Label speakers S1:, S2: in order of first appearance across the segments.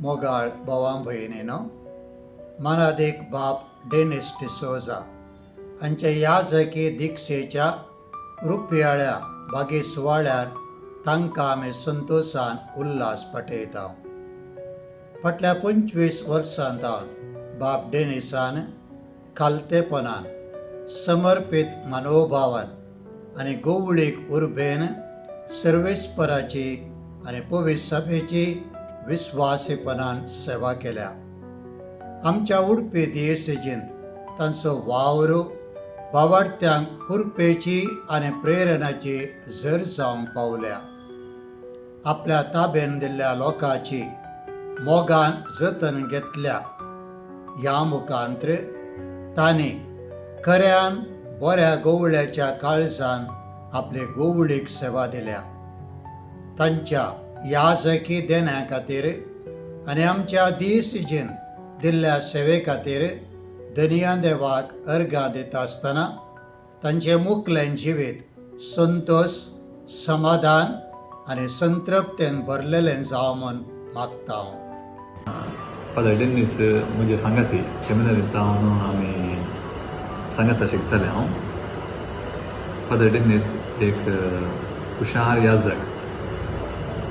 S1: मोगाळ बोवां भयणीनो मनादेक बाप डेनिस डिसोजा हांचे याजकी दिक्षेच्या रुपयाळ्या बागे सुवाळ्यार तांकां आमी संतोशान उल्हास पटयता. फाटल्या 25 वर्सांतावन बाब डेनिसान खालतेपणान समर्पीत मनोभावान आनी गोवळीक उर्बेन सर्वेस्पराची आनी पवित्र सभेची विस्वासीपणान सेवा केल्या. आमच्या उडपी दियेसेजींत तांचो वावर भावार्थ्यांक कुरपेची आनी प्रेरणाची झर जावंक पावल्या. आपल्या ताब्यान दिल्ल्या लोकांची मोगान जतन घेतल्या. ह्या मुखांत्र तांणी खऱ्यान बऱ्या गोवळ्याच्या काळजान आपले गोवळीक सेवा दिल्या. तांच्या याजकी देण्या खातीर आनी आमच्या दियेसेजींत दिल्ल्या सेवे खातीर धनिया देवाक अर्गां दिता आसतना तांचे मुखलें जिवीत संतोश, समाधान आनी संतृप्तेन भरलेलें जावं म्हूण मागता हांव.
S2: फादर डेनिस म्हजे सांगाती सेमिनारींत हांव आमी सांगाता शिकताले हांव. फादर डेनिस एक हुशार याजक.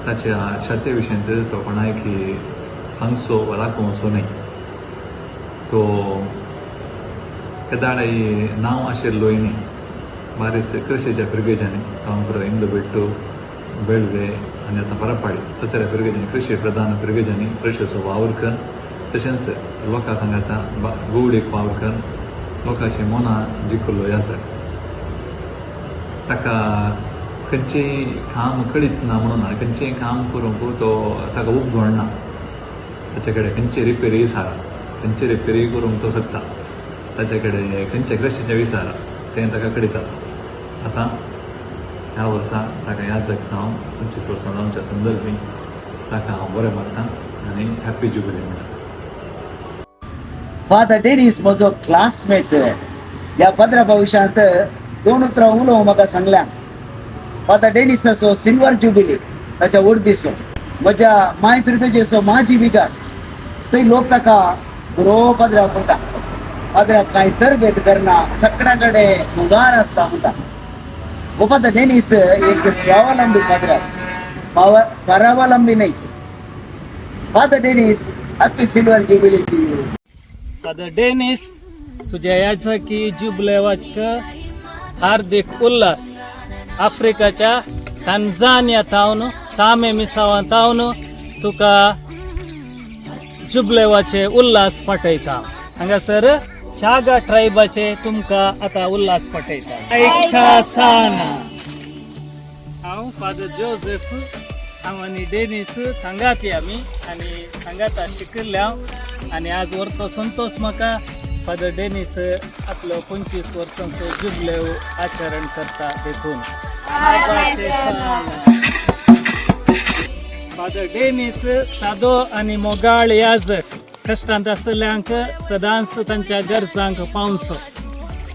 S2: ताच्या छाते विशयंत तो कोणायकी सांगचो वा राखोवचो न्हय. तो केदाळी नांव आशिल्लोय न्ही. बारीस कृषीच्या पिरगेजांनी सावंकर इंदुबेट्टू बेळवे आनी आतां परपाडी तसल्या पिरगेजांनी कृषी प्रधान पिरगेजांनी कृषीचो वावर करून तशेंच लोकां सांगाता गोवडीक वावर करून लोकांची मनां जिखिल्लो आसात. ताका खंयचेंय काम कळीत ना म्हणून ना, खंयचेंय काम करूंक तो ताका उपगोण ना. ताचे कडेन खंयची रिपेरी विचारा, खंयची रिपेरी करूंक तो सोदता. ताचे कडेन खंयचे कृषीचें विचारा तें ताका कळीत आसा. आतां ह्या वर्सा ताका याजक जावन 25 वर्सां जावच्या संदर्भी ताका हांव बरें मागतां आनी हॅप्पी जुबिली म्हणटा.
S3: फादर डेनिस म्हजो क्लासमेट. ह्या पंदरा भविश्यांत 2 उतरां उलोवंक म्हाका सांगल्या. फादर डेनिसाचो सिल्वर जुबिली ताच्या वर्दीचो म्हज्या माय पिर्देचेचो महाजिविका थंय लोक ताका बरो पाद्र्याक म्हणटा. पाद्र्याक कांय तरबेत करना, सगळ्या कडेन मुगार आसता म्हणटा. हो फादर डेनिस एक स्वावलंबी पाद्र्याक, परावलंबी न्हय. Father Dennis happy silver jubilee to you.
S4: Father Dennis तुझ्या याजकी जुबिलेवाक हार्दिक उल्हास. आफ्रिकाच्या टांझानियातावन सामे मिसावांतावन तुका जुबिलेवाचे उल्हास पटयता. हांगासर चागा ट्रायबाचे तुमकां आतां उल्हास पटयता. हांव फादर जोसेफ. हांव आनी डेनिस सांगाती आमी आनी सांगाता शिकिल्ल्या आनी आज व्हरतो संतोष म्हाका फादर डेनिस आपलो 25 वर्सांचो जुबिलेव आचरण करता देखून. फादर डेनिस सादो आनी मोगाळ याजक. कश्टांत आसल्यांक सदांच तांच्या गरजांक पावसो.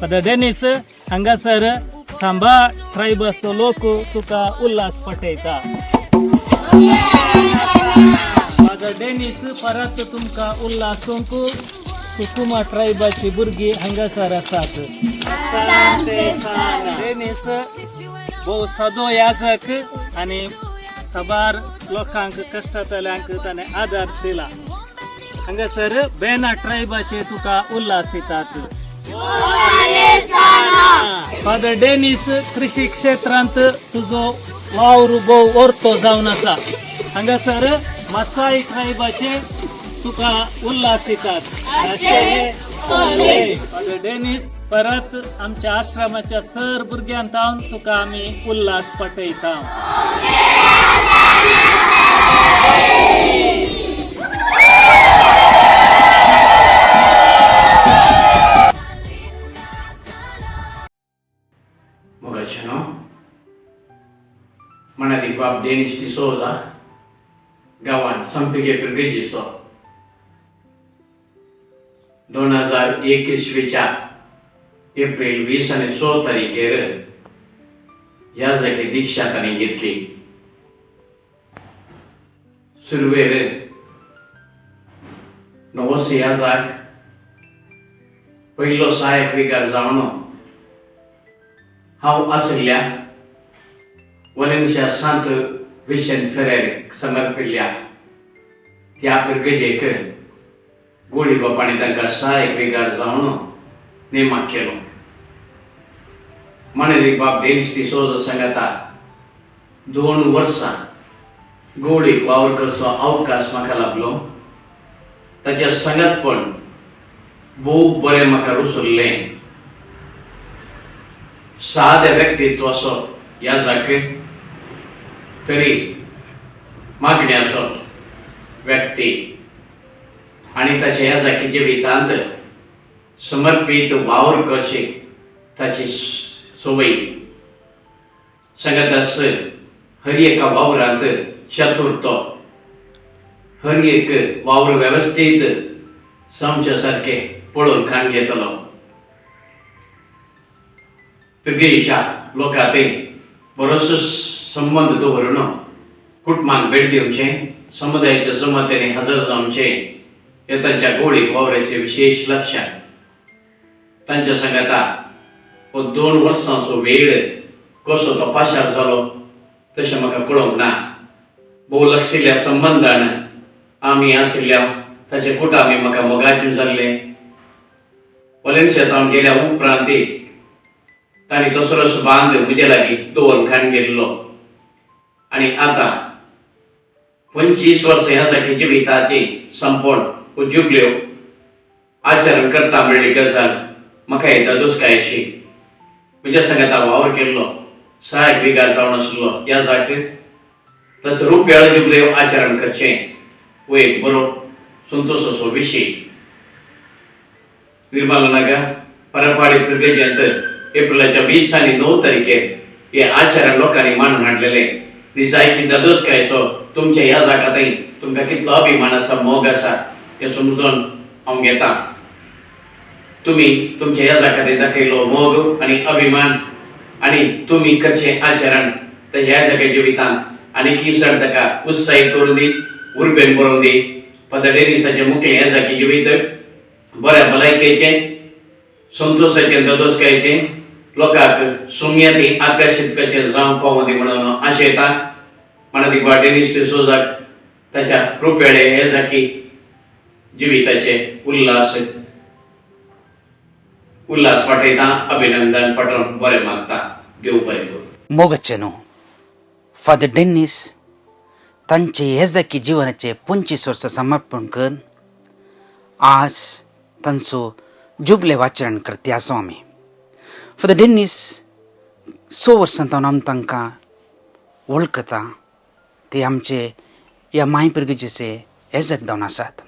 S4: फादर डेनिस हांगासर सांबा ट्रायबाचो लोक तुका उल्हास पटयता. फादर डेनिस परत तुमकां उल्हासूंक सुकुमा ट्रायबाची भुरगीं हांगासर आसात. डेनिस भोव सादो याजक आनी साबार लोकांक कश्टांतल्यांक ताणें आदार दिला. हांगासर बेना ट्रायबाचे तुका उल्हास येतात. फादर डेनिस कृषी क्षेत्रांत तुजो वावर भोव ओर्तो जावन आसा. हांगासर मासाई ट्रायबाचे तुका उल्हास येतात. फादर डेनिस परत आमच्या आश्रमाच्या सर भुरग्यांत तुका आमी Ulhas पटयता.
S5: Mogacino, Manadi Bab Denis D'Souza, गावात संपिगे पिरगेजीचो 2021च्या एप्रिल 20 आणि 6 तारखेर ह्या जागी दीक्षा ताणें घेतली. सुरवेर नवस ह्या जाग पयलो सहाय्यक विकार जावन हांव आशिल्ल्या वलेन्शिया सांत विशेंत फेरेराक समर्पिल्ल्या त्या पिरगेजेक गोळी बापाणी तांकां सहाय्यक विकार जावन नेमाक केलो. मानेरीक बाब डेनिस डिसोजा सांगाता 2 वर्सां गोळीक वावर करचो अवकाश म्हाका लाभलो. ताच्या सांगातपण भोव बरें म्हाका रुसुल्लें. सादें व्यक्तित्व असो ह्या जागे तरी मागण्याचो व्यक्ती आनी ताच्या ह्या जागे जिवितांत समर्पीत वावर करचे ताची सवय सांगतास. हर एका वावरांत चतुर तो, हर एक वावर वेवस्थीत समच्या सारकें पळोवन खाण घेतलो. पिरगेच्या लोकांतय बरोसो संबंद दवरून कुटुंबांक भेट दिवचें, समुदायाच्या जमातेने हजर जावचें हे तांच्या गोळीक वावराचें विशेष लक्षण. तांच्या सांगाता हो 2 वर्सांचो वेळ कसो तो पाशार जालो तशें म्हाका कळोंक ना. भोव लागशिल्ल्या संबंदान आमी आशिल्ल्या ताचे कुटामी म्हाका मोगाचें जाल्ले. वलेन्शियांत गेल्या उपरांत तांणी तसलोच बांद म्हजे लागीं दवरून खाण गेल्लो. आनी आतां 25 वर्सां ह्या जागे जिविताची संपूर्ण जुबल्यो आचरण करता म्हणली गजाल म्हाका येता दुस्कायची. म्हज्या सांगाता वावर केल्लो सहाय्यक विकार जावन आशिल्लो ह्या जागे ताचो रुपयाळ जुबल्यो आचरण करचें हो एक बरो संतोशाचो विशय. निर्मला नागा परपाडी पिरगेजेंत एप्रिलाच्या 20 आनी 9 तारखेर हे आचरण लोकांनी मांडून हाडलेले. दिसायची दादोसकायचो तुमच्या ह्या जागांतय तुमकां कितलो अभिमानाचो मोग आसा हें समजून हांव घेता. तुमी तुमच्या ह्या जागांतय दाखयलो मोग आनी अभिमान आनी तुमी करचें आचरण ते ह्या जागे जिवितांत आनीक चड ताका उत्साहीत करून दी, उर्बेन बरोवन दी. फादर डेनिसाचें मुखेल ह्या जागे जिवीत बऱ्या भलायकेचें, संतोशाचें, दादोसकायेचें, लोकांक सुमयाती आकर्शीत करचें जावं पावों दी म्हणून आशयता. मानेरीक बाब डेनिस डिसोजाक ताच्या रुपयाळे ह्या जागी जिविताचे उल्हास पाठयता, अभिनंदन पाठोवन बरें मागता. देव बरें करूं.
S6: मोगचेनो फादर डेनिस तांचे हे जागी जिवनाचे 25 वर्सां समर्पण करून आज तांचो जुबले आचरण करते आसा आमी. फादर डेनिस 6 वर्सां आमी तांकां वळखता. ते आमचे ह्या माय पिरगेजेचे हे जाग जावन आसात.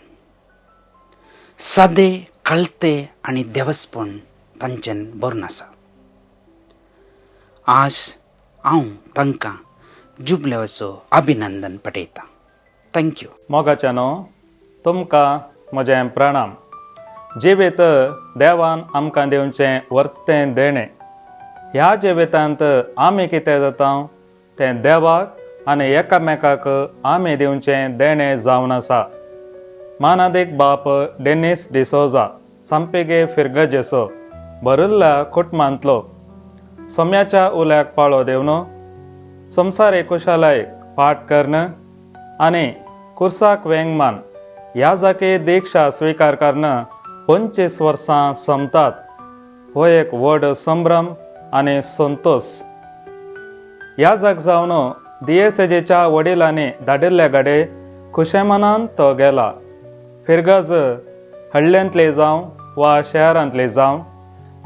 S6: सादे, कळते आनी देवस्पण तांच्यान भरून आसा. आज हांव तांकां जुबलेवाचो अभिनंदन पटयता. थँक्यू.
S7: मोगाच्यानो तुमकां म्हजें प्रणाम. जिवीत देवान आमकां दिवचें वर्तें देणें. ह्या जिवितांत आमी कितें जाता तें देवाक आनी एकामेकाक आमी दिवचें देणें जावन आसा. मानादीक बाप डेनिस डिसोजा सांपेगे फिरगजेचो भरिल्ल्या कुटुंबांतलो सोम्याच्या उल्याक पाळो दिवन संवसारीक कुशलायेक पाठ करणं आनी कुर्साक वेंगमान ह्या जागे दीक्षा स्विकार करणं 25 वर्सां संपतात हो एक व्हड संभ्रम आनी संतोश. ह्या जाग जावन दिएसजेच्या वडिलांनी धाडिल्ले गाडे खुशेमनान तो गेला. फिरगज हडल्यांतले जावं वा शहरांतले जावं,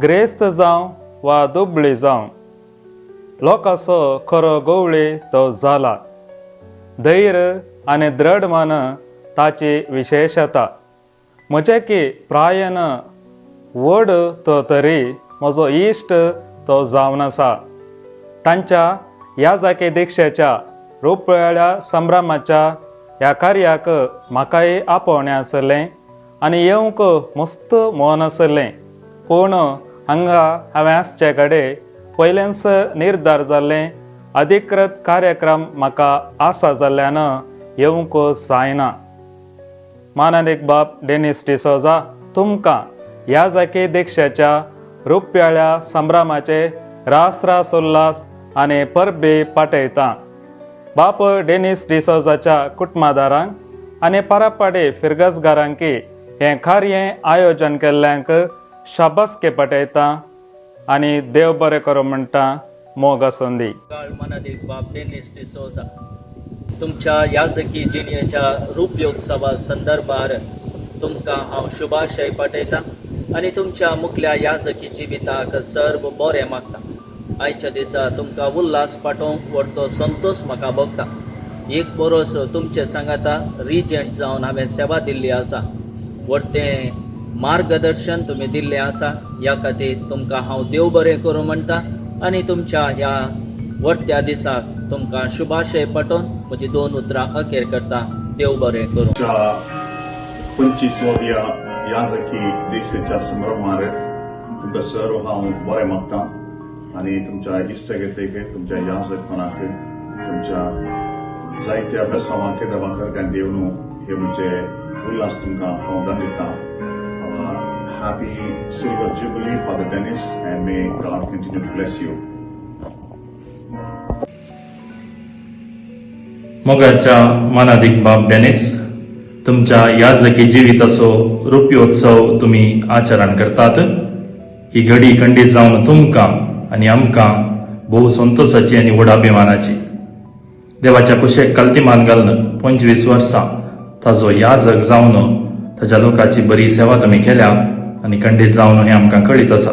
S7: ग्रेस्त जावं वा दुबळी जावं, लोकांचो खरो गवळी तो जाला. धैर्य आनी दृढ मन ताची विशेशता. म्हजे की प्रायन व्हड तो तरी म्हजो इश्ट तो जावन आसा. तांच्या ह्या जागे दिक्षेच्या रुपयाळ्या संभ्रमाच्या ह्या कार्याक म्हाकाय आपोवणें आसलें आनी येवंक मस्त मोन आसलें. पूण हांगा हांवें आसचे कडेन पयलेंच निर्धार जाल्लें अधिकृत कार्यक्रम म्हाका आसा जाल्ल्यान येवंक जायना. मानादेक बाब डेनिस डिसोजा तुमकां ह्या जाके दिक्षेच्या रुप्याळ्या संभ्रमाचे रास रास उल्हास आनी परबे पाठयता. बाप डेनिस डिसोजाच्या कुटुंबादारांक आनी परपाडे फिरगसगारांकी हे खारये आयोजन केल्ल्यांक शाबासके पाठयता आनी देव बरें करूं म्हणटा मोग आसूं दी.
S8: मनादेक बाब डेनिस डिसोजा तुमच्या याजकी जिणेच्या रुप्योत्सवा संदर्भार तुमकां हांव शुभाशय पाठयता आनी तुमच्या मुखल्या याजकी जिविताक सर्व बरें मागता. आयच्या दिसा तुमकां उल्हास पाठोवंक व्हडतो संतोश म्हाका भोगता. एक बरोस तुमचे सांगाता रिजंट जावन हांवें सेवा दिल्ली आसा. व्हडतें मार्गदर्शन तुमी दिल्लें आसा. ह्या खातीर तुमकां हांव देव बरें करूं म्हणटा आनी तुमच्या ह्या व्हडत्या दिसाक तुमकां शुभाशय पाठोवन म्हजी 2 उतरां अखेर करता. देव बरें करूं.
S9: 25व्या याजकी दिक्षेच्या संभ्रमार तुमकां सर्व हांव बरें मागता आनी तुमच्या इश्टगतीक तुमच्या याजकपणाक तुमच्या जायत्या बेसांवांक देवाकरकान देवनू हे म्हणजे उल्हास तुमकां हांव दान दिता. Happy Silver Jubilee, Father Dennis, and may God continue to bless you.
S10: मोगाच्या मानादिक बाब डेनिस तुमच्या याजकी जिविताचो रुप्योत्सव तुम्ही आचरण करतात. ही घडी खंडीत जावन तुमकां आनी आमकां भोव संतोषाची आनी व्हड अभिमानाची. देवाच्या कुशेक कल्तिमान घालून 25 वर्सां ताजो याजक जावन ताच्या लोकांची बरी सेवा तुम्ही केल्या आनी खंडीत जावन हें आमकां कळीत आसा.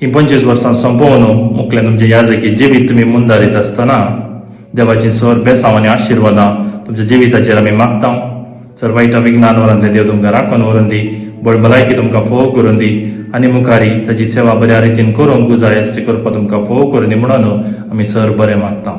S10: ही 25 वर्सां संपवून मुखलें तुमचें याजकी जिवीत तुम्ही मुंदारीत आसतना देवाची सर बेसांव आनी आशिर्वादां तुमच्या जिविताचेर आमी मागता. सर वायटा विज्ञान वरान ते देव तुमकां राखून व्हरून दी, बड भलायकी तुमकां फोव करून दी आनी मुखारी ताची सेवा बऱ्या रितीन करूंक जाय अशी कृपा तुमकां फोव करून दी म्हणून आमी सर बरें मागता.